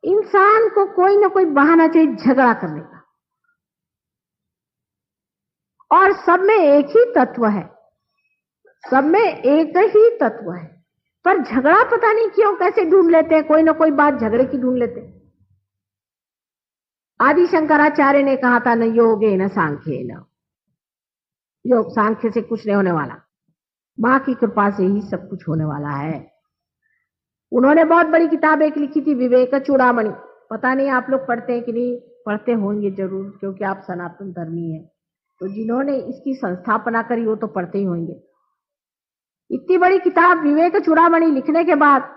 इंसान को कोई ना कोई बहाना चाहिए झगड़ा करने का, और सब में एक ही तत्व है, सब में एक ही तत्व है, पर झगड़ा पता नहीं क्यों कैसे ढूंढ लेते हैं, कोई ना कोई बात झगड़े की ढूंढ लेते हैं। आदि शंकराचार्य ने कहा था, न योगे न सांख्ये न, योग सांख्य से कुछ नहीं होने वाला, मां की कृपा से ही सब कुछ होने वाला है। उन्होंने बहुत बड़ी किताब एक लिखी थी, विवेक चूड़ामणि। पता नहीं आप लोग पढ़ते हैं कि नहीं, पढ़ते होंगे जरूर, क्योंकि आप सनातन धर्मी हैं, तो जिन्होंने इसकी संस्थापना करी वो तो पढ़ते ही होंगे। इतनी बड़ी किताब विवेक चूड़ामणि लिखने के बाद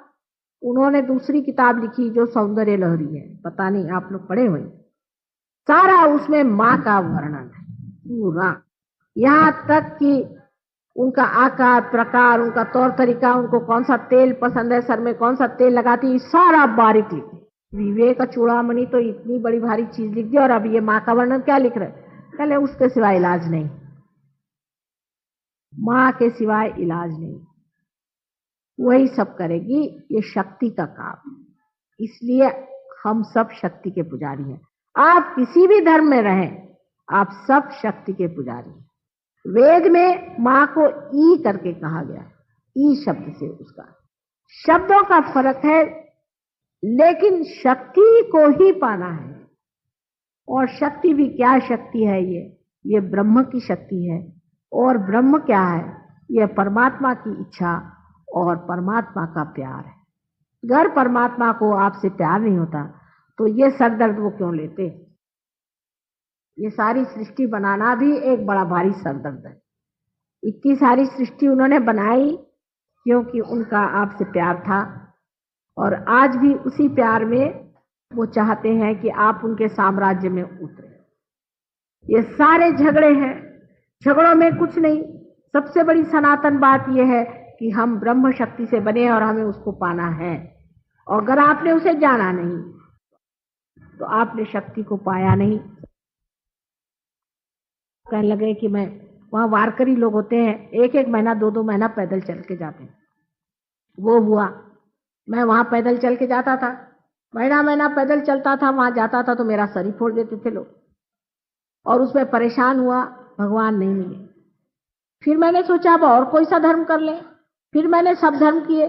उन्होंने दूसरी किताब लिखी जो सौंदर्य लहरी है, पता नहीं आप लोग पढ़े होंगे। सारा उसमें मां का वर्णन है पूरा, यहां तक कि उनका आकार प्रकार, उनका तौर तरीका, उनको कौन सा तेल पसंद है, सर में कौन सा तेल लगाती है, सारा बारीक लिखे। विवेक चूड़ामणि तो इतनी बड़ी भारी चीज लिख दी, और अब ये मां का वर्णन क्या लिख रहे, कहले उसके सिवाय इलाज नहीं, मां के सिवाय इलाज नहीं, वही सब करेगी, ये शक्ति का काम। इसलिए हम सब शक्ति के पुजारी हैं। आप किसी भी धर्म में रहें, आप सब शक्ति के पुजारी हैं। वेद में मां को ई करके कहा गया, ई शब्द से, उसका शब्दों का फर्क है, लेकिन शक्ति को ही पाना है। और शक्ति भी क्या शक्ति है, ये ब्रह्म की शक्ति है। और ब्रह्म क्या है, ये परमात्मा की इच्छा और परमात्मा का प्यार है। अगर परमात्मा को आपसे प्यार नहीं होता तो ये सरदर्द वो क्यों लेते। ये सारी सृष्टि बनाना भी एक बड़ा भारी सरदर्द है। इतनी सारी सृष्टि उन्होंने बनाई क्योंकि उनका आपसे प्यार था, और आज भी उसी प्यार में वो चाहते हैं कि आप उनके साम्राज्य में उतरे। ये सारे झगड़े हैं, झगड़ों में कुछ नहीं। सबसे बड़ी सनातन बात यह है कि हम ब्रह्म शक्ति से बने और हमें उसको पाना है। और अगर आपने उसे जाना नहीं तो आपने शक्ति को पाया नहीं। कहने लगे कि मैं, वहां वारकरी लोग होते हैं, एक एक महीना 2-2 महीना पैदल चल के जाते हैं। वो हुआ, मैं वहां पैदल चल के जाता था, महीना महीना पैदल चलता था, वहां जाता था तो मेरा सर ही फोड़ देते थे लोग, और उसमें परेशान हुआ, भगवान नहीं मिले। फिर मैंने सोचा अब और कोई सा धर्म कर ले। फिर मैंने सब धर्म किए,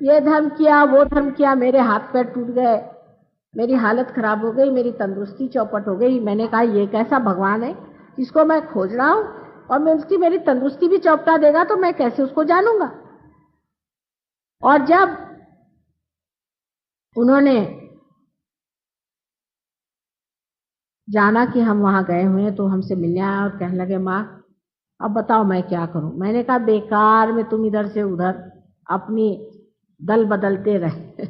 ये धर्म किया वो धर्म किया, मेरे हाथ पैर टूट गए, मेरी हालत खराब हो गई, मेरी तंदुरुस्ती चौपट हो गई। मैंने कहा ये कैसा भगवान है जिसको मैं खोज रहा हूं, और मैं उसकी मेरी तंदुरुस्ती भी चौपटा देगा तो मैं कैसे उसको जानूंगा। और जब उन्होंने जाना कि हम वहां गए हुए हैं तो हमसे मिलने आया और कहने लगे, मां अब बताओ मैं क्या करूं। मैंने कहा बेकार में तुम इधर से उधर अपनी दल बदलते रहे।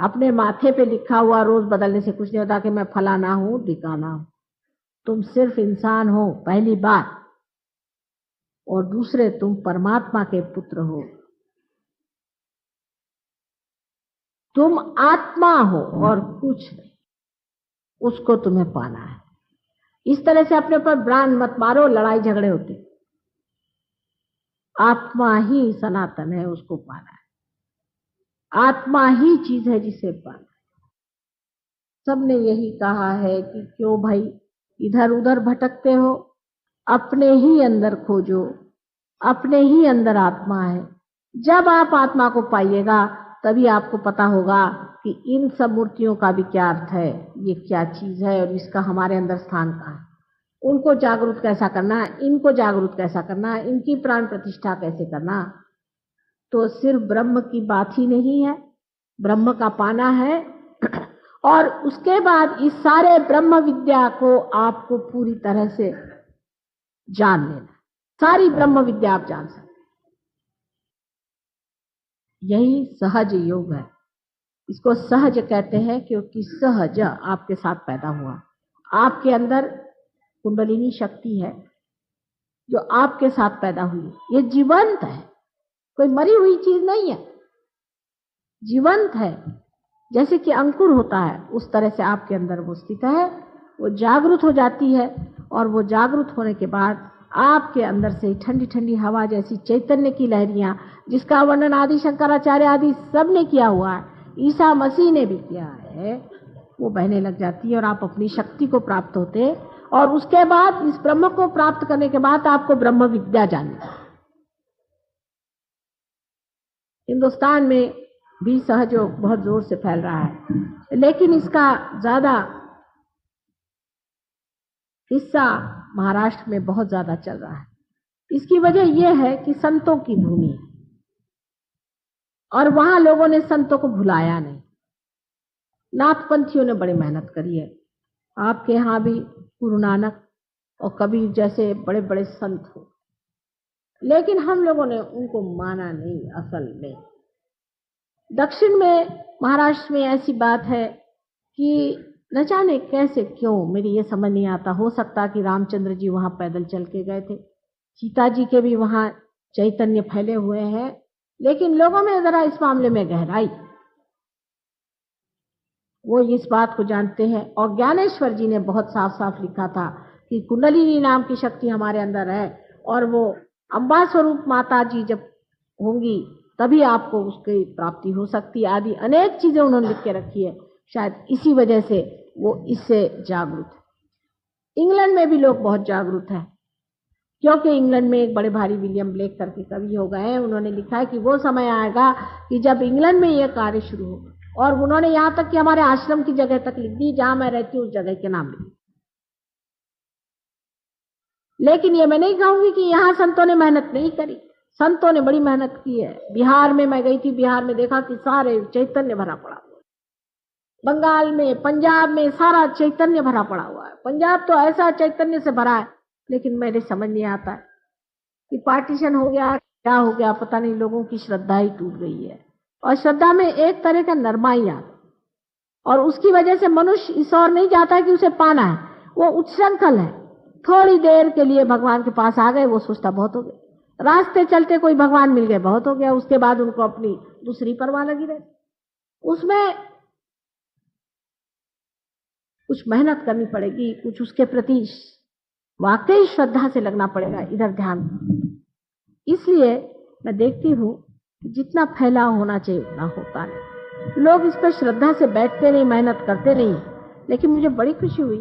अपने माथे पे लिखा हुआ रोज बदलने से कुछ नहीं होता कि मैं फलाना हूं ढिकाना हूं। तुम सिर्फ इंसान हो पहली बात, और दूसरे तुम परमात्मा के पुत्र हो, तुम आत्मा हो और कुछ नहीं, उसको तुम्हें पाना है। इस तरह से अपने ऊपर ब्रांड मत मारो, लड़ाई झगड़े होते। आत्मा ही सनातन है, उसको पाना है। आत्मा ही चीज है जिसे पाना है। सबने यही कहा है कि क्यों भाई इधर उधर भटकते हो, अपने ही अंदर खोजो, अपने ही अंदर आत्मा है। जब आप आत्मा को पाइएगा तभी आपको पता होगा कि इन सब मूर्तियों का भी क्या अर्थ है, ये क्या चीज है और इसका हमारे अंदर स्थान कहाँ है। उनको जागरूक कैसा करना, इनको जागरूक कैसा करना, इनकी प्राण प्रतिष्ठा कैसे करना। तो सिर्फ ब्रह्म की बात ही नहीं है, ब्रह्म का पाना है, और उसके बाद इस सारे ब्रह्म विद्या को आपको पूरी तरह से जान लेना। सारी ब्रह्म विद्या आप जान सकते, यही सहज योग है। इसको सहज कहते हैं क्योंकि सहज आपके साथ पैदा हुआ। आपके अंदर कुंडलिनी शक्ति है जो आपके साथ पैदा हुई, ये जीवंत है, कोई मरी हुई चीज नहीं है, जीवंत है। जैसे कि अंकुर होता है उस तरह से आपके अंदर वो स्थित है, वो जागृत हो जाती है, और वो जागृत होने के बाद आपके अंदर से ठंडी ठंडी हवा जैसी चैतन्य की लहरियां, जिसका वर्णन आदि शंकराचार्य आदि सब ने किया हुआ है ईसा मसीह ने भी किया है, वो बहने लग जाती है और आप अपनी शक्ति को प्राप्त होते। और उसके बाद इस ब्रह्म को प्राप्त करने के बाद आपको ब्रह्म विद्या जाननी है। हिंदुस्तान में भी सहयोग बहुत जोर से फैल रहा है, लेकिन इसका ज्यादा हिस्सा महाराष्ट्र में बहुत ज्यादा चल रहा है। इसकी वजह यह है कि संतों की भूमि है और वहां लोगों ने संतों को भुलाया नहीं। नाथपंथियों ने बड़ी मेहनत करी है। आपके यहाँ भी गुरु नानक और कबीर जैसे बड़े बड़े संत हो, लेकिन हम लोगों ने उनको माना नहीं। असल में दक्षिण में, महाराष्ट्र में ऐसी बात है कि न जाने कैसे क्यों, मेरी ये समझ नहीं आता। हो सकता कि रामचंद्र जी वहां पैदल चल के गए थे, सीता जी के भी वहां चैतन्य फैले हुए हैं, लेकिन लोगों में जरा इस मामले में गहराई, वो इस बात को जानते हैं। और ज्ञानेश्वर जी ने बहुत साफ साफ लिखा था कि कुंडलिनी नाम की शक्ति हमारे अंदर है और वो अम्बा स्वरूप माता जी जब होंगी तभी आपको उसकी प्राप्ति हो सकती, आदि अनेक चीजें उन्होंने लिख के रखी है। शायद इसी वजह से वो इससे जागरूक है। इंग्लैंड में भी लोग बहुत जागरूक हैं, क्योंकि इंग्लैंड में एक बड़े भारी विलियम ब्लेक करके कवि हो गए हैं। उन्होंने लिखा है कि वो समय आएगा कि जब इंग्लैंड में ये कार्य शुरू होगा, और उन्होंने यहाँ तक कि हमारे आश्रम की जगह तक लिख दी, जहां मैं रहती हूँ उस जगह के नाम लिख। लेकिन ये मैं नहीं कहूंगी कि यहाँ संतों ने मेहनत नहीं करी, संतों ने बड़ी मेहनत की है। बिहार में मैं गई थी, बिहार में देखा कि सारे चैतन्य भरा पड़ा हुआ है। बंगाल में, पंजाब में सारा चैतन्य भरा पड़ा हुआ है। पंजाब तो ऐसा चैतन्य से भरा है, लेकिन मेरे समझ नहीं आता है कि पार्टीशन हो गया क्या हो गया, पता नहीं। लोगों की श्रद्धा ही टूट गई है, और श्रद्धा में एक तरह का नरमाई आता, और उसकी वजह से मनुष्य इस ओर नहीं जाता है कि उसे पाना है। वो उच्छृंखल है। थोड़ी देर के लिए भगवान के पास आ गए, वो सोचता बहुत हो गया। रास्ते चलते कोई भगवान मिल गए, बहुत हो गया। उसके बाद उनको अपनी दूसरी परवाह लगी रहे। उसमें कुछ मेहनत करनी पड़ेगी, कुछ उसके प्रति वाकई श्रद्धा से लगना पड़ेगा, इधर ध्यान। इसलिए मैं देखती हूँ जितना फैलाव होना चाहिए उतना होता नहीं। लोग इस पर श्रद्धा से बैठते नहीं, मेहनत करते नहीं। लेकिन मुझे बड़ी खुशी हुई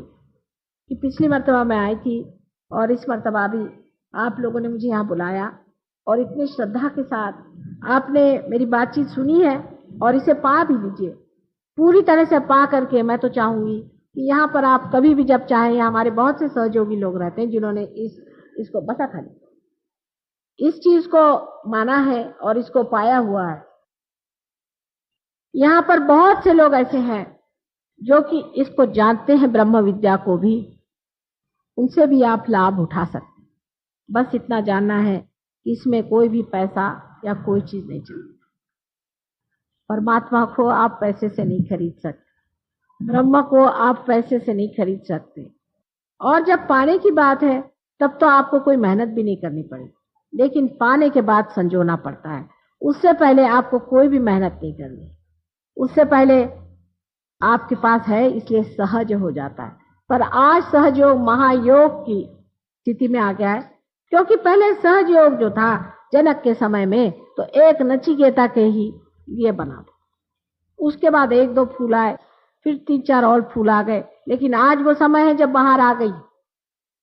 कि पिछली मर्तबा मैं आई थी और इस मर्तबा भी आप लोगों ने मुझे यहाँ बुलाया, और इतनी श्रद्धा के साथ आपने मेरी बातचीत सुनी है, और इसे पा भी लीजिए पूरी तरह से। पा करके मैं तो चाहूंगी कि यहाँ पर आप कभी भी जब चाहें, यहाँ हमारे बहुत से सहयोगी लोग रहते हैं जिन्होंने इसको बता खाली इस चीज को माना है और इसको पाया हुआ है। यहाँ पर बहुत से लोग ऐसे हैं जो कि इसको जानते हैं, ब्रह्म विद्या को भी, उनसे भी आप लाभ उठा सकते। बस इतना जानना है कि इसमें कोई भी पैसा या कोई चीज नहीं चाहिए। परमात्मा को आप पैसे से नहीं खरीद सकते, ब्रह्म को आप पैसे से नहीं खरीद सकते। और जब पाने की बात है तब तो आपको कोई मेहनत भी नहीं करनी पड़ेगी, लेकिन पाने के बाद संजोना पड़ता है। उससे पहले आपको कोई भी मेहनत नहीं करनी। उससे पहले आपके पास है, इसलिए सहज हो जाता है। पर आज सहयोग महायोग की स्थिति में आ गया है, क्योंकि पहले सहज योग जो था जनक के समय में, तो एक नचिकेता के ही लिए बना था। उसके बाद एक दो फूल आए, फिर 3-4 और फूल आ गए। लेकिन आज वो समय है जब बहार आ गई,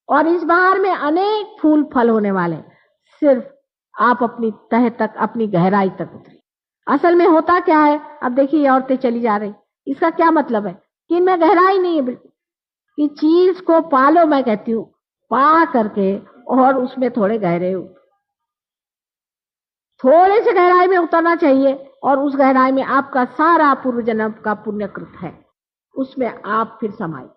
और इस बहार में अनेक फूल फल होने वाले। सिर्फ आप अपनी तह तक, अपनी गहराई तक उतरी। असल में होता क्या है, अब देखिए ये औरतें चली जा रही, इसका क्या मतलब है कि इनमें गहराई नहीं है बिल्कुल। कि चीज को पालो, मैं कहती हूँ, पा करके और उसमें थोड़े गहरे थोड़े से गहराई में उतरना चाहिए, और उस गहराई में आपका सारा पूर्व जन्म का पुण्यकृत है, उसमें आप फिर समाइए।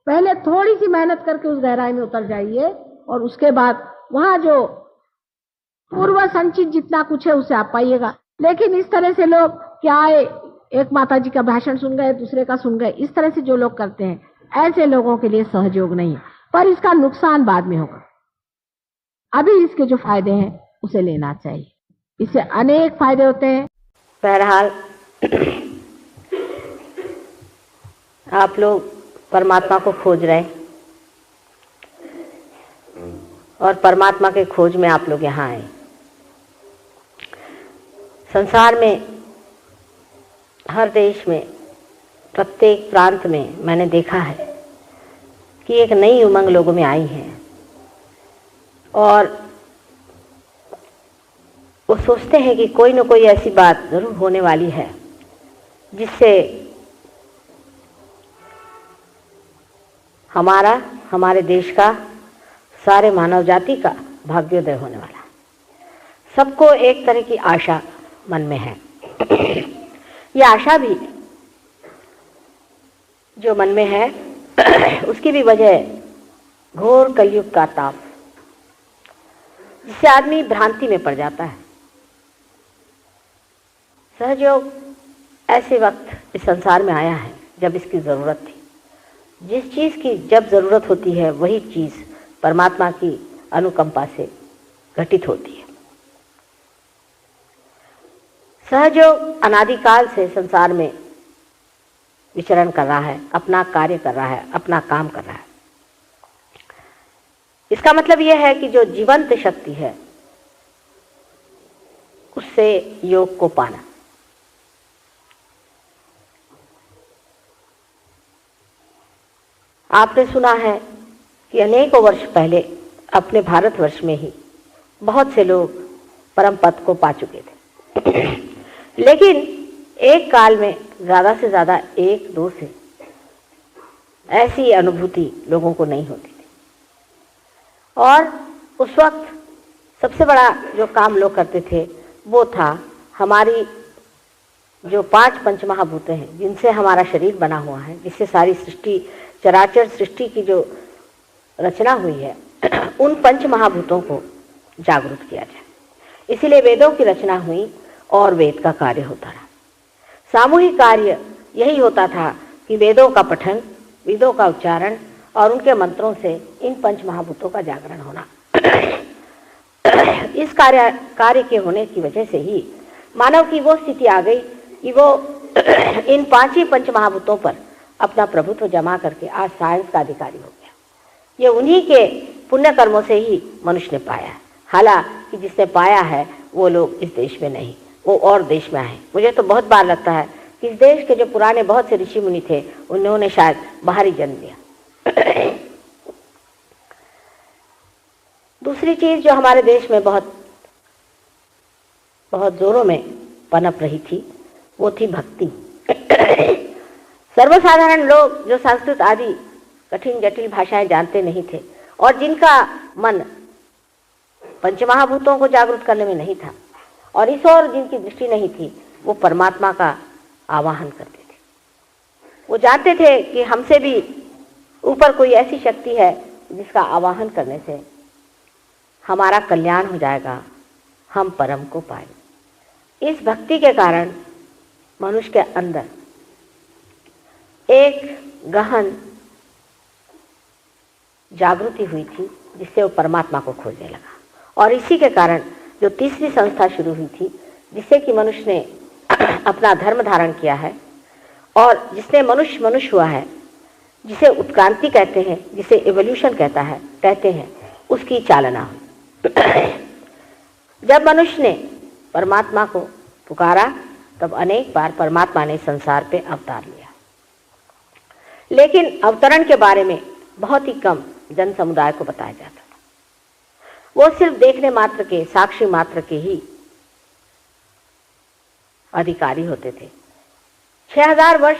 पहले थोड़ी सी मेहनत करके उस गहराई में उतर जाइए, और उसके बाद वहां जो पूर्व संचित जितना कुछ है उसे आप पाइएगा। लेकिन इस तरह से लोग क्या आए, एक माता जी का भाषण सुन गए, दूसरे का सुन गए, इस तरह से जो लोग करते हैं, ऐसे लोगों के लिए सहयोग नहीं है। पर इसका नुकसान बाद में होगा। अभी इसके जो फायदे हैं उसे लेना चाहिए, इससे अनेक फायदे होते हैं। बहरहाल आप लोग परमात्मा को खोज रहे, और परमात्मा के खोज में आप लोग यहाँ आए। संसार में हर देश में, प्रत्येक प्रांत में मैंने देखा है कि एक नई उमंग लोगों में आई है और वो सोचते हैं कि कोई न कोई ऐसी बात जरूर होने वाली है जिससे हमारे देश का, सारे मानव जाति का भाग्योदय होने वाला है। सबको एक तरह की आशा मन में है। ये आशा भी जो मन में है उसकी भी वजह घोर कलयुग का ताप, जिससे आदमी भ्रांति में पड़ जाता है। सहयोग ऐसे वक्त इस संसार में आया है जब इसकी जरूरत थी। जिस चीज की जब जरूरत होती है वही चीज परमात्मा की अनुकंपा से घटित होती है। सहयोग अनादिकाल से संसार में विचरण कर रहा है, अपना कार्य कर रहा है, अपना काम कर रहा है। इसका मतलब यह है कि जो जीवंत शक्ति है उससे योग को पाना। आपने सुना है कि अनेकों वर्ष पहले अपने भारतवर्ष में ही बहुत से लोग परम पद को पा चुके थे लेकिन एक काल में ज़्यादा से ज़्यादा एक दो से ऐसी अनुभूति लोगों को नहीं होती थी। और उस वक्त सबसे बड़ा जो काम लोग करते थे वो था हमारी जो 5 पंचमहाभूत हैं जिनसे हमारा शरीर बना हुआ है, जिससे सारी सृष्टि, चराचर सृष्टि की जो रचना हुई है, उन पंचमहाभूतों को जागरूक किया जाए। इसीलिए वेदों की रचना हुई और वेद का कार्य होता रहा। सामूहिक कार्य यही होता था कि वेदों का पठन, वेदों का उच्चारण और उनके मंत्रों से इन पंचमहाभूतों का जागरण होना। इस कार्य के होने की वजह से ही मानव की वो स्थिति आ गई कि वो इन 5 ही पंचमहाभूतों पर अपना प्रभुत्व जमा करके आज साइंस का अधिकारी हो गया। ये उन्हीं के पुण्य कर्मों से ही मनुष्य ने पाया है। हालांकि जिसने पाया है वो लोग इस देश में नहीं, वो और देश में आए। मुझे तो बहुत बार लगता है कि इस देश के जो पुराने बहुत से ऋषि मुनि थे उन्होंने शायद बाहर ही जन्म लिया। दूसरी चीज जो हमारे देश में बहुत जोरों में पनप रही थी वो थी भक्ति। सर्वसाधारण लोग जो संस्कृत आदि कठिन जटिल भाषाएं जानते नहीं थे और जिनका मन पंचमहाभूतों को जागृत करने में नहीं था और इस ओर जिनकी दृष्टि नहीं थी, वो परमात्मा का आवाहन करते थे। वो जानते थे कि हमसे भी ऊपर कोई ऐसी शक्ति है जिसका आवाहन करने से हमारा कल्याण हो जाएगा, हम परम को पाएंगे। इस भक्ति के कारण मनुष्य के अंदर एक गहन जागृति हुई थी जिससे वो परमात्मा को खोजने लगा। और इसी के कारण जो तीसरी संस्था शुरू हुई थी जिससे कि मनुष्य ने अपना धर्म धारण किया है और जिसने मनुष्य हुआ है, जिसे उत्क्रांति कहते हैं, जिसे एवोल्यूशन कहते हैं, उसकी चालना हुई। जब मनुष्य ने परमात्मा को पुकारा तब अनेक बार परमात्मा ने संसार पे अवतार लिया, लेकिन अवतरण के बारे में बहुत ही कम जन समुदाय को बताया जाता था। वो सिर्फ देखने मात्र के, साक्षी मात्र के ही अधिकारी होते थे। 6000 वर्ष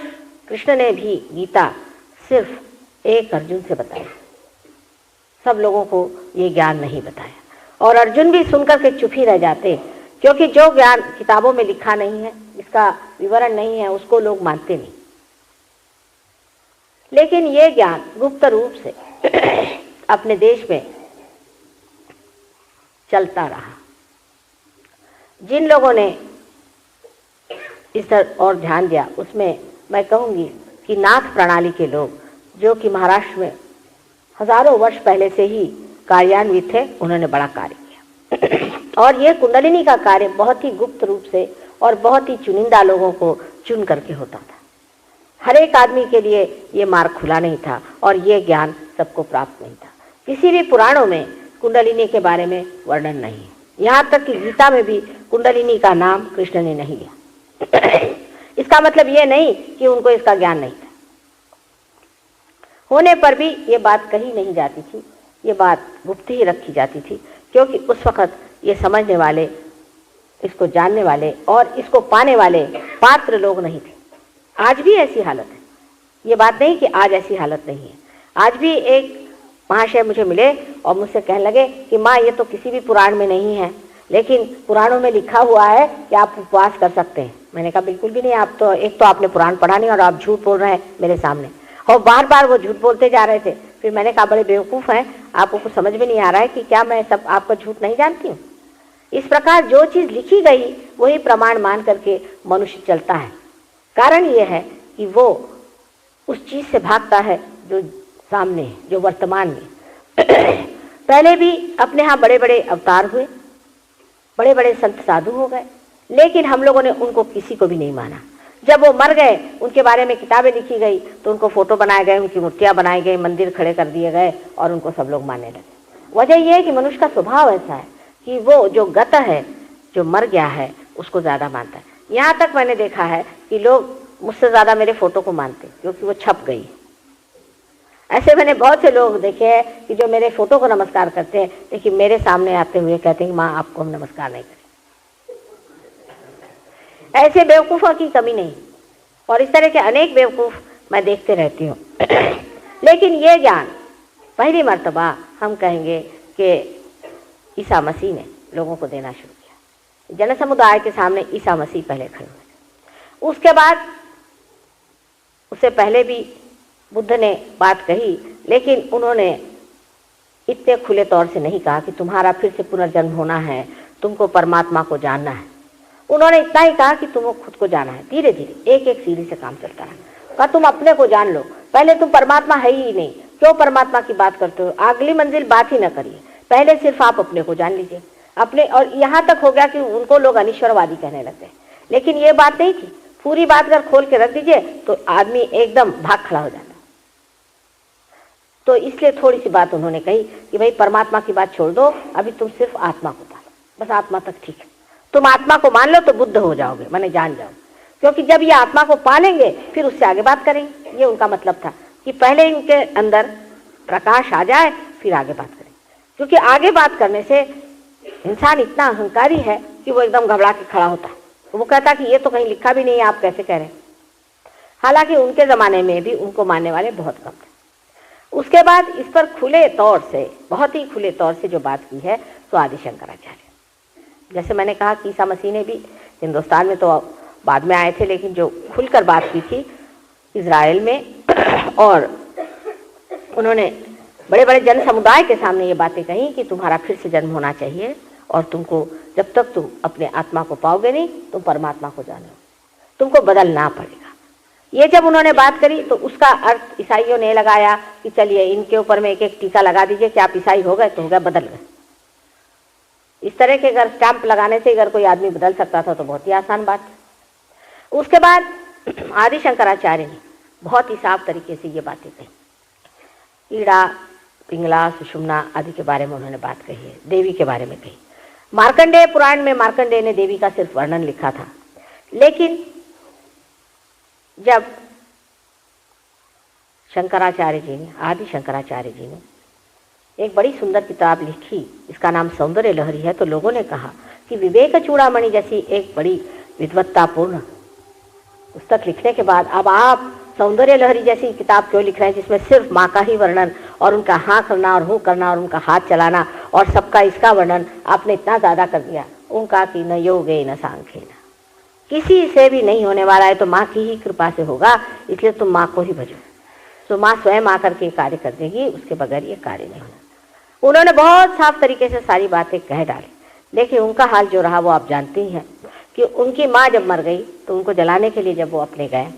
कृष्ण ने भी गीता सिर्फ एक अर्जुन से बताई, सब लोगों को ये ज्ञान नहीं बताया और अर्जुन भी सुनकर के चुप ही रह जाते, क्योंकि जो ज्ञान किताबों में लिखा नहीं है, इसका विवरण नहीं है, उसको लोग मानते नहीं। लेकिन ये ज्ञान गुप्त रूप से अपने देश में चलता रहा। जिन लोगों ने इस तरफ और ध्यान दिया उसमें मैं कहूँगी कि नाथ प्रणाली के लोग, जो कि महाराष्ट्र में हजारों वर्ष पहले से ही कार्यान्वित थे, उन्होंने बड़ा कार्य किया। और ये कुंडलिनी का कार्य बहुत ही गुप्त रूप से और बहुत ही चुनिंदा लोगों को चुन करके होता था। हर एक आदमी के लिए ये मार्ग खुला नहीं था और ये ज्ञान सबको प्राप्त नहीं था। किसी भी पुराणों में कुंडलिनी के बारे में वर्णन नहीं है, यहाँ तक कि गीता में भी कुंडलिनी का नाम कृष्ण ने नहीं लिया। इसका मतलब ये नहीं कि उनको इसका ज्ञान नहीं था। होने पर भी ये बात कही नहीं जाती थी, ये बात गुप्त ही रखी जाती थी, क्योंकि उस वक़्त ये समझने वाले, इसको जानने वाले और इसको पाने वाले पात्र लोग नहीं थे। आज भी ऐसी हालत है, ये बात नहीं कि आज ऐसी हालत नहीं है। आज भी एक महाशय मुझे मिले और मुझसे कहने लगे कि माँ, ये तो किसी भी पुराण में नहीं है, लेकिन पुराणों में लिखा हुआ है कि आप उपवास कर सकते हैं। मैंने कहा बिल्कुल भी नहीं, आप तो एक तो आपने पुराण पढ़ा नहीं और आप झूठ बोल रहे हैं मेरे सामने। और बार बार वो झूठ बोलते जा रहे थे। फिर मैंने कहा बड़े बेवकूफ़ हैं, आपको कुछ समझ में नहीं आ रहा है कि क्या मैं सब आपका झूठ नहीं जानती हूँ। इस प्रकार जो चीज़ लिखी गई वही प्रमाण मान करके मनुष्य चलता है। कारण ये है कि वो उस चीज़ से भागता है जो सामने है, जो वर्तमान में। पहले भी अपने यहाँ बड़े बड़े अवतार हुए, बड़े बड़े संत साधु हो गए, लेकिन हम लोगों ने उनको किसी को भी नहीं माना। जब वो मर गए, उनके बारे में किताबें लिखी गई तो उनको फोटो बनाए गए, उनकी मूर्तियाँ बनाई गई, मंदिर खड़े कर दिए गए और उनको सब लोग मानने लगे। वजह यह है कि मनुष्य का स्वभाव ऐसा है कि वो जो गत है, जो मर गया है, उसको ज़्यादा मानता है। यहाँ तक मैंने देखा है कि लोग मुझसे ज़्यादा मेरे फोटो को मानते क्योंकि वो छप गई। ऐसे मैंने बहुत से लोग देखे हैं कि जो मेरे फोटो को नमस्कार करते हैं, लेकिन मेरे सामने आते हुए कहते हैं माँ आपको हम नमस्कार नहीं करें। ऐसे बेवकूफ़ों की कमी नहीं, और इस तरह के अनेक बेवकूफ़ मैं देखते रहती हूँ। लेकिन ये ज्ञान पहली मर्तबा हम कहेंगे कि ईसा मसीह ने लोगों को देना शुरू किया। जन समुदाय के सामने ईसा मसीह पहले खड़े हुए। उसके बाद उससे पहले भी बुद्ध ने बात कही, लेकिन उन्होंने इतने खुले तौर से नहीं कहा कि तुम्हारा फिर से पुनर्जन्म होना है, तुमको परमात्मा को जानना है। उन्होंने इतना ही कहा कि तुमको खुद को जाना है। धीरे धीरे एक एक सीढ़ी से काम चलता रहा। कहा तुम अपने को जान लो, पहले तुम परमात्मा है ही नहीं, क्यों परमात्मा की बात करते हो? अगली मंजिल बात ही न करिए, पहले सिर्फ आप अपने को जान लीजिए अपने। और यहाँ तक हो गया कि उनको लोग अनिश्वरवादी कहने लगते हैं, लेकिन ये बात नहीं थी। पूरी बात अगर खोल के रख दीजिए तो आदमी एकदम भाग खड़ा हो जाता। तो इसलिए थोड़ी सी बात उन्होंने कही कि भाई परमात्मा की बात छोड़ दो, अभी तुम सिर्फ आत्मा को पालो, बस आत्मा तक ठीक है। तुम आत्मा को मान लो तो बुद्ध हो जाओगे, माने जान जाओ। क्योंकि जब ये आत्मा को पालेंगे फिर उससे आगे बात करेंगे। ये उनका मतलब था कि पहले इनके अंदर प्रकाश आ जाए फिर आगे बात करें। क्योंकि आगे बात करने से इंसान इतना अहंकारी है कि वो एकदम घबरा के खड़ा होता है। वो कहता कि ये तो कहीं लिखा भी नहीं है, आप कैसे कह रहे हैं। हालांकि उनके ज़माने में भी उनको मानने वाले बहुत कम थे। उसके बाद इस पर खुले तौर से, बहुत ही खुले तौर से जो बात की है तो आदि शंकराचार्य। जैसे मैंने कहा कि ईसा मसीह ने भी हिंदुस्तान में तो बाद में आए थे, लेकिन जो खुलकर बात की थी इजराइल में, और उन्होंने बड़े बड़े जन समुदाय के सामने ये बातें कही कि तुम्हारा फिर से जन्म होना चाहिए और तुमको जब तक तुम अपने आत्मा को पाओगे नहीं तुम परमात्मा को जानो, तुमको बदलना पड़ेगा। ये जब उन्होंने बात करी तो उसका अर्थ ईसाइयों ने लगाया कि चलिए इनके ऊपर में एक एक टीका लगा दीजिए कि आप ईसाई हो गए तो हो गए, बदल गए। इस तरह के अगर स्टैंप लगाने से अगर कोई आदमी बदल सकता था तो बहुत ही आसान बात है। उसके बाद आदि शंकराचार्य ने बहुत ही साफ तरीके से ये बातें कही। ईड़ा, पिंगला, सुषुम्ना आदि के बारे में उन्होंने बात कही है, देवी के बारे में कही। मार्कंडेय पुराण में मार्कंडेय ने देवी का सिर्फ वर्णन लिखा था, लेकिन जब शंकराचार्य जी ने, आदि शंकराचार्य जी ने एक बड़ी सुंदर किताब लिखी, इसका नाम सौंदर्य लहरी है, तो लोगों ने कहा कि विवेक चूड़ामणि जैसी एक बड़ी विद्वत्तापूर्ण पुस्तक लिखने के बाद अब आप सौंदर्य लहरी जैसी किताब क्यों लिख रहे हैं जिसमें सिर्फ माँ का ही वर्णन और उनका हाँ करना और हूँ करना और उनका हाथ चलाना और सबका इसका वर्णन आपने इतना ज़्यादा कर दिया। उनका कि न योगे न सांख्य न, किसी से भी नहीं होने वाला है तो माँ की ही कृपा से होगा, इसलिए तुम माँ को ही भजो। तो माँ स्वयं आकर के कार्य कर देगी, उसके बगैर ये कार्य नहीं होना। उन्होंने बहुत साफ तरीके से सारी बातें कह डाली, लेकिन उनका हाल जो रहा वो आप जानते ही हैं कि उनकी माँ जब मर गई तो उनको जलाने के लिए जब वो अपने गए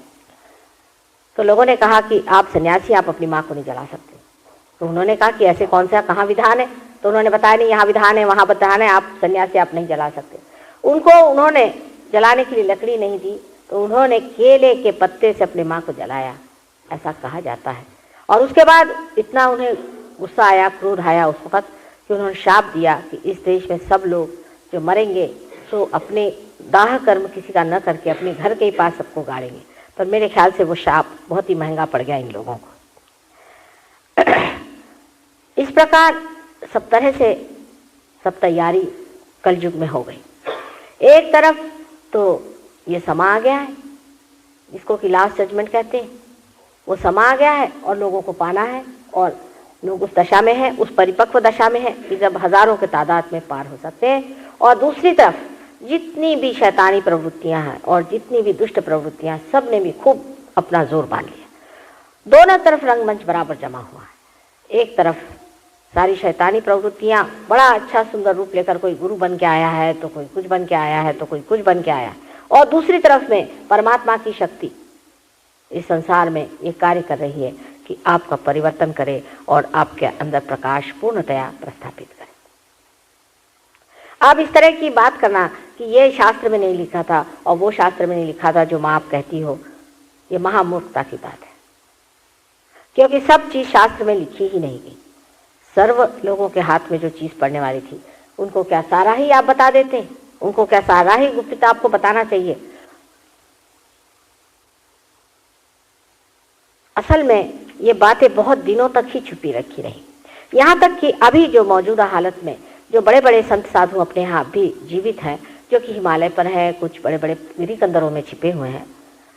तो लोगों ने कहा कि आप सन्यासी, आप अपनी माँ को नहीं जला सकते। तो उन्होंने कहा कि ऐसे कौन सा कहाँ विधान है? तो उन्होंने बताया नहीं, यहाँ विधान है, वहाँ विधान है, आप सन्यासी आप नहीं जला सकते। उनको उन्होंने जलाने के लिए लकड़ी नहीं दी तो उन्होंने केले के पत्ते से अपनी माँ को जलाया, ऐसा कहा जाता है। और उसके बाद इतना उन्हें गुस्सा आया, क्रोध आया उस वक़्त कि उन्होंने शाप दिया कि इस देश में सब लोग जो मरेंगे तो अपने दाह कर्म किसी का न करके अपने घर के ही पास सबको गाड़ेंगे। पर मेरे ख्याल से वो शाप बहुत ही महंगा पड़ गया इन लोगों को। इस प्रकार सब तरह से सब तैयारी कलयुग में हो गई। एक तरफ तो ये समा आ गया है जिसको कि लास्ट जजमेंट कहते हैं, वो समा आ गया है और लोगों को पाना है, और लोग उस दशा में हैं, उस परिपक्व दशा में हैं कि जब हजारों के तादाद में पार हो सकते हैं। और दूसरी तरफ जितनी भी शैतानी प्रवृत्तियां हैं और जितनी भी दुष्ट प्रवृत्तियां, सब ने भी खूब अपना जोर बांध लिया। दोनों तरफ रंगमंच बराबर जमा हुआ है। एक तरफ सारी शैतानी प्रवृत्तियां बड़ा अच्छा सुंदर रूप लेकर, कोई गुरु बन के आया है तो कोई कुछ बन के आया है तो कोई कुछ बन के आया है, और दूसरी तरफ में परमात्मा की शक्ति इस संसार में ये कार्य कर रही है कि आपका परिवर्तन करे और आपके अंदर प्रकाश पूर्णतया प्रस्थापित करे। आप इस तरह की बात करना कि ये शास्त्र में नहीं लिखा था और वो शास्त्र में नहीं लिखा था, जो माँ आप कहती हो, ये महामूर्खता की बात है। क्योंकि सब चीज शास्त्र में लिखी ही नहीं गई। सर्व लोगों के हाथ में जो चीज पड़ने वाली थी, उनको क्या सारा ही आप बता देते? उनको क्या सारा ही गुप्तता आपको बताना चाहिए? असल में ये बातें बहुत दिनों तक ही छुपी रखी रही, यहाँ तक कि अभी जो मौजूदा हालत में जो बड़े बड़े संत साधु अपने यहाँ भी जीवित हैं, जो कि हिमालय पर है, कुछ बड़े बड़े गिरी कंदरों में छिपे हुए हैं,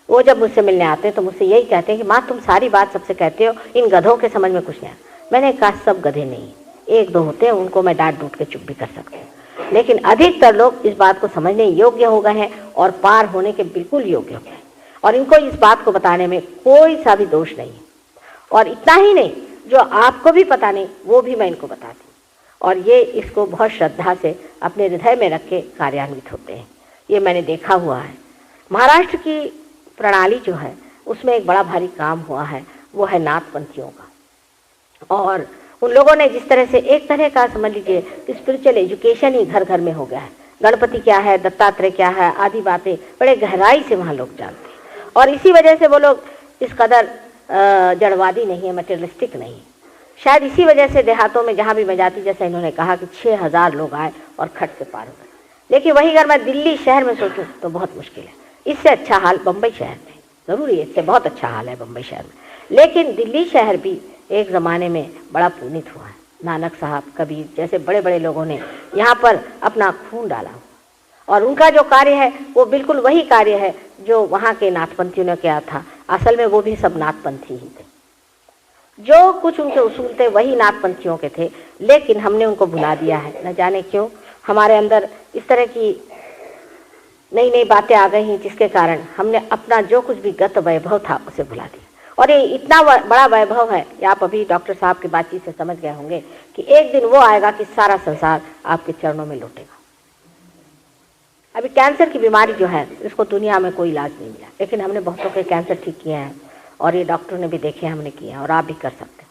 वो जब मुझसे मिलने आते हैं तो मुझसे यही कहते हैं कि माँ तुम सारी बात सबसे कहते हो, इन गधों के समझ में कुछ नहीं आता। मैंने कहा सब गधे नहीं, एक दो होते हैं, उनको मैं डांट डूट के चुप भी कर सकती हूँ, लेकिन अधिकतर लोग इस बात को समझने योग्य हो गए हैं और पार होने के बिल्कुल योग्य हो गए हैं, और इनको इस बात को बताने में कोई सा भी दोष नहीं है। और इतना ही नहीं, जो आपको भी पता नहीं वो भी मैं इनको बताती हूँ, और ये इसको बहुत श्रद्धा से अपने हृदय में रख के कार्यान्वित होते हैं। ये मैंने देखा हुआ है। महाराष्ट्र की प्रणाली जो है उसमें एक बड़ा भारी काम हुआ है, वो है नाथपंथियों का। और उन लोगों ने जिस तरह से एक तरह का समझ लीजिए कि स्पिरिचुअल एजुकेशन ही घर घर में हो गया है। गणपति क्या है, दत्तात्रेय क्या है, आदि बातें बड़े गहराई से वहाँ लोग जानते हैं, और इसी वजह से वो लोग इस कदर जड़वादी नहीं है, मटेरियलिस्टिक नहीं है। शायद इसी वजह से देहातों में जहाँ भी मैं जाती, जैसे इन्होंने कहा कि 6000 लोग आए और खट से पार हो गए, लेकिन वही अगर मैं दिल्ली शहर में सोचूं तो बहुत मुश्किल है। इससे अच्छा हाल बम्बई शहर में, जरूरी है, इससे बहुत अच्छा हाल है बम्बई शहर में। लेकिन दिल्ली शहर भी एक ज़माने में बड़ा पुनीत हुआ है। नानक साहब, कबीर जैसे बड़े बड़े लोगों ने यहाँ पर अपना खून डाला, और उनका जो कार्य है वो बिल्कुल वही कार्य है जो वहाँ के नाथपंथियों ने किया था। असल में वो भी सब नाथपंथी ही थे, जो कुछ उनके उसूल थे वही नाथपंथियों के थे, लेकिन हमने उनको भुला दिया है। न जाने क्यों हमारे अंदर इस तरह की नई नई बातें आ गई हैं, जिसके कारण हमने अपना जो कुछ भी गत वैभव था उसे भुला दिया। और ये इतना बड़ा वैभव है कि आप अभी डॉक्टर साहब की बातचीत से समझ गए होंगे कि एक दिन वो आएगा कि सारा संसार आपके चरणों में लौटेगा। अभी कैंसर की बीमारी जो है, इसको दुनिया में कोई इलाज नहीं मिला, लेकिन हमने बहुतों के कैंसर ठीक किए हैं, और ये डॉक्टरों ने भी देखे, हमने किए हैं, और आप भी कर सकते हैं।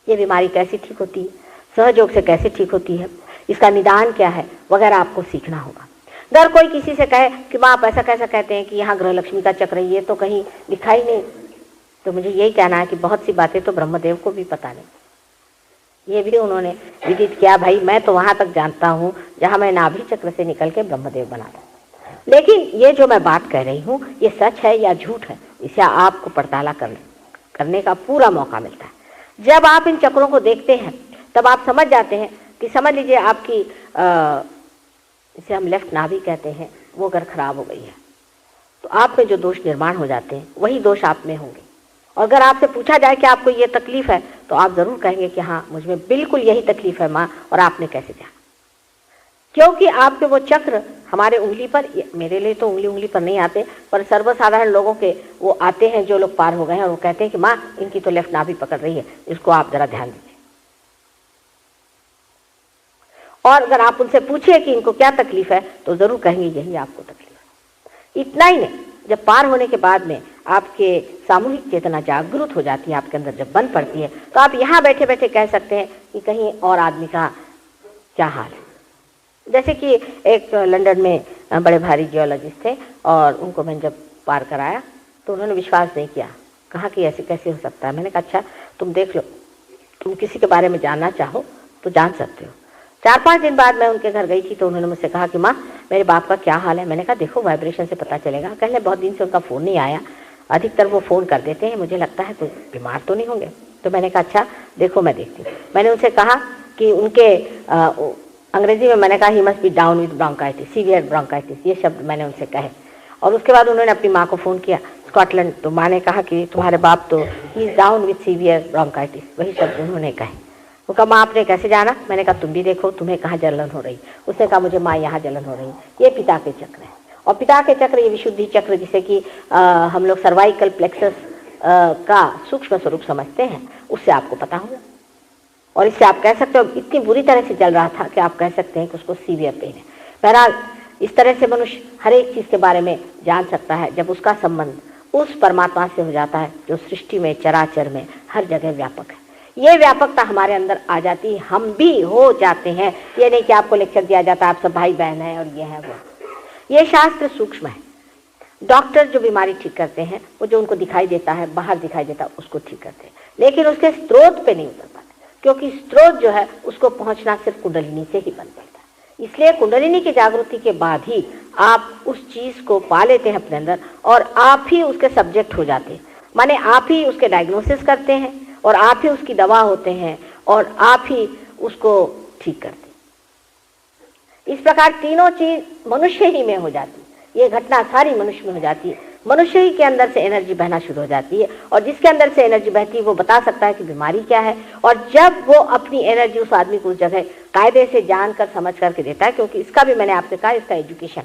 ये बीमारी कैसे ठीक होती है, सहयोग से कैसे ठीक होती है, इसका निदान क्या है वगैरह आपको सीखना होगा। अगर कोई किसी से कहे कि माँ आप ऐसा कैसा कहते हैं कि यहाँ गृह लक्ष्मी का चक्र, ये तो कहीं लिखा ही नहीं, तो मुझे यही कहना है कि बहुत सी बातें तो ब्रह्मदेव को भी पता नहीं, ये भी उन्होंने विदित किया। भाई मैं तो वहाँ तक जानता हूँ जहाँ मैं नाभि चक्र से निकल के ब्रह्मदेव बना था, लेकिन ये जो मैं बात कह रही हूँ ये सच है या झूठ है, इसे आपको पड़ताला करने का पूरा मौका मिलता है। जब आप इन चक्रों को देखते हैं तब आप समझ जाते हैं कि समझ लीजिए आपकी इसे हम लेफ्ट नाभि कहते हैं, वो अगर खराब हो गई है तो आप में जो दोष निर्माण हो जाते हैं वही दोष आप में होंगे। और अगर आपसे पूछा जाए कि आपको ये तकलीफ है तो आप जरूर कहेंगे कि हाँ मुझ में बिल्कुल यही तकलीफ है माँ, और आपने कैसे जाना? क्योंकि आपके वो चक्र हमारे उंगली पर, मेरे लिए तो उंगली पर नहीं आते, पर सर्वसाधारण लोगों के वो आते हैं जो लोग पार हो गए हैं, और वो कहते हैं कि माँ इनकी तो लेफ्ट नाभि पकड़ रही है, इसको आप जरा ध्यान दीजिए। और अगर आप उनसे पूछिए कि इनको क्या तकलीफ है तो जरूर कहेंगे यही आपको तकलीफ है। इतना ही नहीं, जब पार होने के बाद में आपके सामूहिक चेतना जागृत हो जाती है, आपके अंदर जब बन पड़ती है, तो आप यहाँ बैठे बैठे कह सकते हैं कि कहीं और आदमी का क्या हाल है। जैसे कि एक लंदन में बड़े भारी जियोलॉजिस्ट थे, और उनको मैंने जब पार कराया तो उन्होंने विश्वास नहीं किया, कहा कि ऐसे कैसे हो सकता है। मैंने कहा अच्छा तुम देख लो, तुम किसी के बारे में जानना चाहो तो जान सकते हो। 4-5 दिन बाद मैं उनके घर गई थी तो उन्होंने मुझसे कहा कि माँ मेरे बाप का क्या हाल है। मैंने कहा देखो वाइब्रेशन से पता चलेगा। कहने बहुत दिन से उनका फ़ोन नहीं आया, अधिकतर वो फ़ोन कर देते हैं, मुझे लगता है कोई बीमार तो नहीं होंगे। तो मैंने कहा अच्छा देखो मैं देखती हूँ। मैंने उनसे कहा कि उनके अंग्रेजी में मैंने कहा he must be down with bronchitis, severe bronchitis, ये शब्द मैंने उनसे कहे। और उसके बाद उन्होंने अपनी माँ को फ़ोन किया स्कॉटलैंड, तो माँ ने कहा कि तुम्हारे बाप तो he is down with severe bronchitis, वही शब्द उन्होंने कहे। वो कहा माँ आपने कैसे जाना? मैंने कहा तुम भी देखो तुम्हें कहाँ जलन हो रही। उसने कहा मुझे माँ यहाँ जलन हो रही। ये पिता के चक्र है। और पिता के चक्र ये विशुद्धि चक्र जिसे कि हम लोग सर्वाइकल प्लेक्सस का सूक्ष्म स्वरूप समझते हैं, उससे आपको पता होगा। और इससे आप कह सकते हो इतनी बुरी तरह से चल रहा था कि आप कह सकते हैं कि उसको सीवियर पेन है। बहरहाल इस तरह से मनुष्य हर एक चीज़ के बारे में जान सकता है जब उसका संबंध उस परमात्मा से हो जाता है जो सृष्टि में चराचर में हर जगह व्यापक है। ये व्यापकता हमारे अंदर आ जाती है, हम भी हो जाते हैं। ये नहीं कि आपको लेक्चर दिया जाता है आप सब भाई बहन हैं और ये है वो। ये शास्त्र सूक्ष्म है। डॉक्टर जो बीमारी ठीक करते हैं वो जो उनको दिखाई देता है, बाहर दिखाई देता है, उसको ठीक करते हैं, लेकिन उसके स्रोत पे नहीं उतर पाते, क्योंकि स्रोत जो है उसको पहुंचना सिर्फ कुंडलिनी से ही बन पाता है। इसलिए कुंडलिनी की जागृति के बाद ही आप उस चीज़ को पा लेते हैं अपने अंदर और आप ही उसके सब्जेक्ट हो जाते हैं। माने आप ही उसके डायग्नोसिस करते हैं और आप ही उसकी दवा होते हैं और आप ही उसको ठीक करते हैं। इस प्रकार तीनों चीज मनुष्य ही में हो जाती है। ये घटना सारी मनुष्य में हो जाती है। मनुष्य ही के अंदर से एनर्जी बहना शुरू हो जाती है और जिसके अंदर से एनर्जी बहती है वो बता सकता है कि बीमारी क्या है। और जब वो अपनी एनर्जी उस आदमी को उस जगह कायदे से जान कर समझ करके देता है, क्योंकि इसका भी मैंने आपसे कहा इसका एजुकेशन,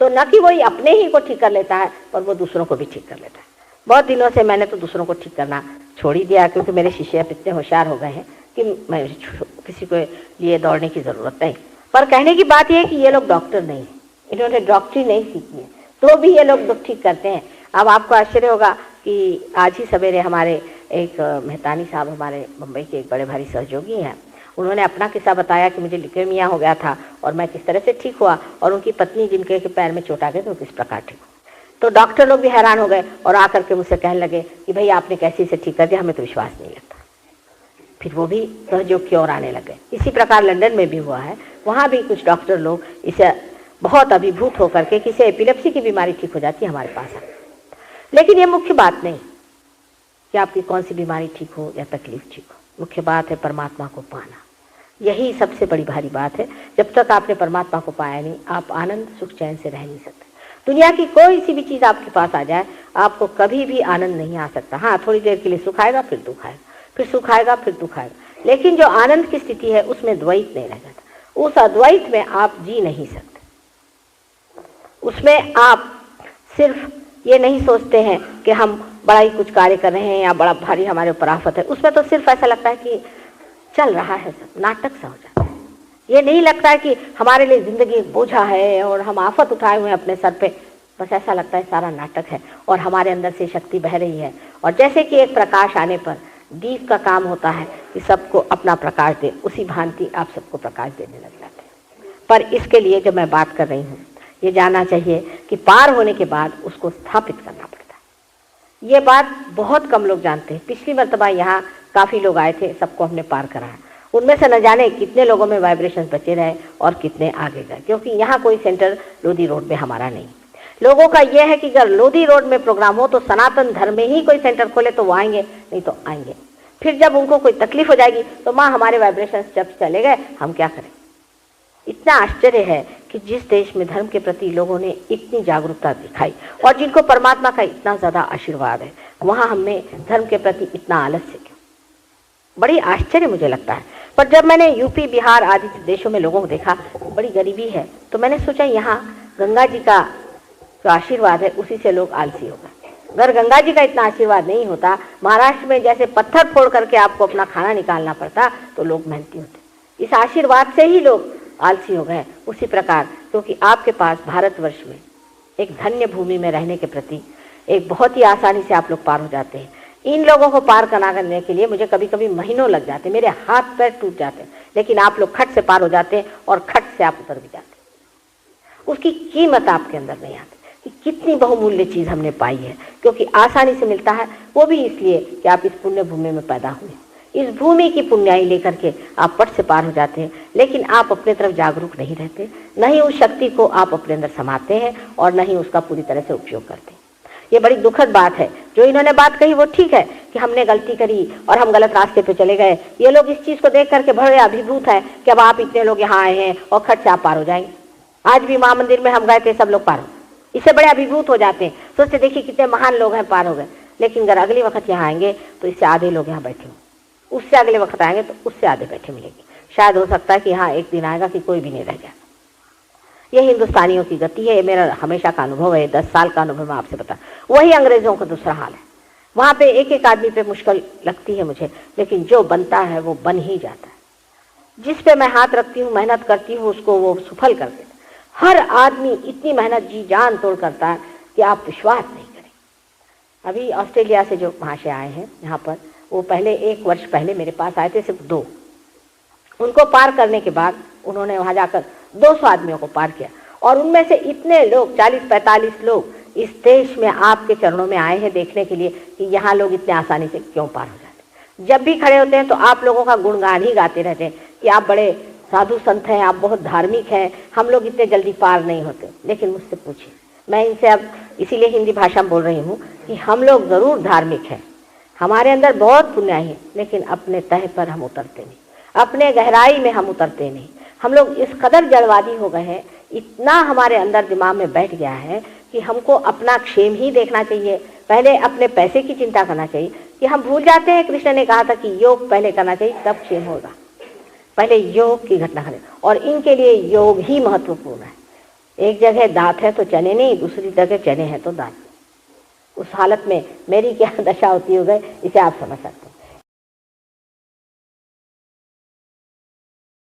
तो न कि वही अपने ही को ठीक कर लेता है पर वो दूसरों को भी ठीक कर लेता है। बहुत दिनों से मैंने तो दूसरों को ठीक करना छोड़ ही दिया, क्योंकि मेरे शिष्य अब इतने होशियार हो गए हैं कि मैं किसी को लिए दौड़ने की ज़रूरत नहीं। पर कहने की बात यह है कि ये लोग डॉक्टर नहीं है, इन्होंने डॉक्टरी नहीं सीखी है, तो भी ये लोग दुख ठीक करते हैं। अब आपको आश्चर्य होगा कि आज ही सवेरे हमारे एक मेहतानी साहब, हमारे मुंबई के एक बड़े भारी सहयोगी हैं, उन्होंने अपना किस्सा बताया कि मुझे ल्यूकेमिया हो गया था और मैं किस तरह से ठीक हुआ, और उनकी पत्नी जिनके पैर में चोट आ गई तो किस प्रकार ठीक हुआ। तो डॉक्टर लोग भी हैरान हो गए और आकर के मुझसे कहने लगे कि भाई आपने कैसे इसे ठीक कर दिया, हमें तो विश्वास नहीं लगता। फिर वो भी सहयोग की ओर आने लगे। इसी प्रकार लंदन में भी हुआ है, वहाँ भी कुछ डॉक्टर लोग इसे बहुत अभिभूत होकर के किसी एपिलेप्सी की बीमारी ठीक हो जाती है हमारे पास आकर। लेकिन ये मुख्य बात नहीं कि आपकी कौन सी बीमारी ठीक हो या तकलीफ ठीक हो, मुख्य बात है परमात्मा को पाना। यही सबसे बड़ी भारी बात है। जब तक आपने परमात्मा को पाया नहीं, आप आनंद सुख चैन से रह नहीं सकते। दुनिया की कोई सी भी चीज़ आपके पास आ जाए, आपको कभी भी आनंद नहीं आ सकता। हाँ, थोड़ी देर के लिए सुख आएगा, फिर दुख आएगा, फिर सुख आएगा, फिर दुख आएगा, लेकिन जो आनंद की स्थिति है उसमें द्वैत नहीं रह जाता। उस अद्वैत में आप जी नहीं सकते। उसमें आप सिर्फ ये नहीं सोचते हैं कि हम बड़ा ही कुछ कार्य कर रहे हैं या बड़ा भारी हमारे ऊपर आफत है। उसमें तो सिर्फ ऐसा लगता है कि चल रहा है, सब नाटक सा हो जाता है। ये नहीं लगता है कि हमारे लिए जिंदगी एक बोझा है और हम आफत उठाए हुए हैं अपने सर पे। बस ऐसा लगता है सारा नाटक है और हमारे अंदर से शक्ति बह रही है। और जैसे कि एक प्रकाश आने पर दीप का काम होता है कि सबको अपना प्रकाश दे, उसी भांति आप सबको प्रकाश देने लग जाते हैं। पर इसके लिए जो मैं बात कर रही हूँ, ये जानना चाहिए कि पार होने के बाद उसको स्थापित करना पड़ता है। ये बात बहुत कम लोग जानते हैं। पिछली मर्तबा यहाँ काफ़ी लोग आए थे, सबको हमने पार कराया। उनमें से न जाने कितने लोगों में वाइब्रेशंस बचे रहे और कितने आगे गए, क्योंकि यहाँ कोई सेंटर लोधी रोड में हमारा नहीं। लोगों का यह है कि अगर लोधी रोड में प्रोग्राम हो तो सनातन धर्म में ही कोई सेंटर खोले तो वो आएंगे, नहीं तो आएंगे। फिर जब उनको कोई तकलीफ हो जाएगी तो माँ हमारे वाइब्रेशंस जब चले गए, हम क्या करें। इतना आश्चर्य है कि जिस देश में धर्म के प्रति लोगों ने इतनी जागरूकता दिखाई और जिनको परमात्मा का इतना ज़्यादा आशीर्वाद है, वहाँ हमें धर्म के प्रति इतना आलस्य क्यों। बड़ी आश्चर्य मुझे लगता है। पर जब मैंने यूपी, बिहार आदि देशों में लोगों को देखा, बड़ी गरीबी है, तो मैंने सोचा यहाँ गंगा जी का जो आशीर्वाद है उसी से लोग आलसी हो गए। अगर गंगा जी का इतना आशीर्वाद नहीं होता, महाराष्ट्र में जैसे पत्थर फोड़ करके आपको अपना खाना निकालना पड़ता, तो लोग मेहनती होते। इस आशीर्वाद से ही लोग आलसी हो गए। उसी प्रकार क्योंकि आपके पास भारतवर्ष में एक धन्य भूमि में रहने के प्रति एक बहुत ही आसानी से आप लोग पार हो जाते हैं। इन लोगों को पार करने के लिए मुझे कभी कभी महीनों लग जाते, मेरे हाथ पैर टूट जाते, लेकिन आप लोग खट से पार हो जाते हैं और खट से आप उतर भी जाते हैं। उसकी कीमत आपके अंदर नहीं आती कि कितनी बहुमूल्य चीज़ हमने पाई है, क्योंकि आसानी से मिलता है, वो भी इसलिए कि आप इस पुण्य भूमि में पैदा हुए। इस भूमि की पुण्याई लेकर के आप पट से पार हो जाते हैं, लेकिन आप अपने तरफ जागरूक नहीं रहते, न ही उस शक्ति को आप अपने अंदर समाते हैं और न ही उसका पूरी तरह से उपयोग करते हैं। ये बड़ी दुखद बात है। जो इन्होंने बात कही वो ठीक है कि हमने गलती करी और हम गलत रास्ते पे चले गए। ये लोग इस चीज को देख करके बड़े अभिभूत है कि अब आप इतने लोग यहाँ आए हैं और खट से आप पार हो जाएंगे। आज भी माँ मंदिर में हम गए थे, सब लोग पार हो, इससे बड़े अभिभूत हो जाते हैं, सोचते देखिए कितने महान लोग हैं, पार हो गए। लेकिन अगर अगले वक्त यहाँ आएंगे तो इससे आधे लोग यहाँ बैठे हों, उससे अगले वक्त आएंगे तो उससे आधे बैठे मिलेंगे। शायद हो सकता है कि हाँ एक दिन आएगा कि कोई भी नहीं रह जाएगा। ये हिंदुस्तानियों की गति है, ये मेरा हमेशा का अनुभव है, 10 साल का अनुभव मैं आपसे बता। वही अंग्रेजों का दूसरा हाल है, वहाँ पे एक एक आदमी पे मुश्किल लगती है मुझे, लेकिन जो बनता है वो बन ही जाता है। जिस पे मैं हाथ रखती हूँ, मेहनत करती हूँ, उसको वो सफल कर देता है। हर आदमी इतनी मेहनत जी जान तोड़ करता है कि आप विश्वास नहीं करें। अभी ऑस्ट्रेलिया से जो महाशय आए हैं यहाँ पर, वो पहले 1 वर्ष पहले मेरे पास आए थे, सिर्फ 2। उनको पार करने के बाद उन्होंने वहाँ जाकर 200 आदमियों को पार किया, और उनमें से इतने लोग 40-45 लोग इस देश में आपके चरणों में आए हैं देखने के लिए कि यहाँ लोग इतने आसानी से क्यों पार हो जाते। जब भी खड़े होते हैं तो आप लोगों का गुणगान ही गाते रहते हैं कि आप बड़े साधु संत हैं, आप बहुत धार्मिक हैं, हम लोग इतने जल्दी पार नहीं होते। लेकिन मुझसे पूछिए, मैं इनसे अब इसीलिए हिंदी भाषा में बोल रही हूँ कि हम लोग ज़रूर धार्मिक हैं, हमारे अंदर बहुत पुण्य है, लेकिन अपने तह पर हम उतरते नहीं, अपने गहराई में हम उतरते नहीं। हम लोग इस कदर जड़वादी हो गए हैं, इतना हमारे अंदर दिमाग में बैठ गया है कि हमको अपना क्षेम ही देखना चाहिए, पहले अपने पैसे की चिंता करना चाहिए, कि हम भूल जाते हैं। कृष्ण ने कहा था कि योग पहले करना चाहिए तब क्षेम होगा, पहले योग की घटना करें, और इनके लिए योग ही महत्वपूर्ण है। एक जगह दांत है तो चने नहीं, दूसरी जगह चने हैं तो दांत। उस हालत में मेरी क्या दशा होती हो गई, इसे आप समझ सकते हैं।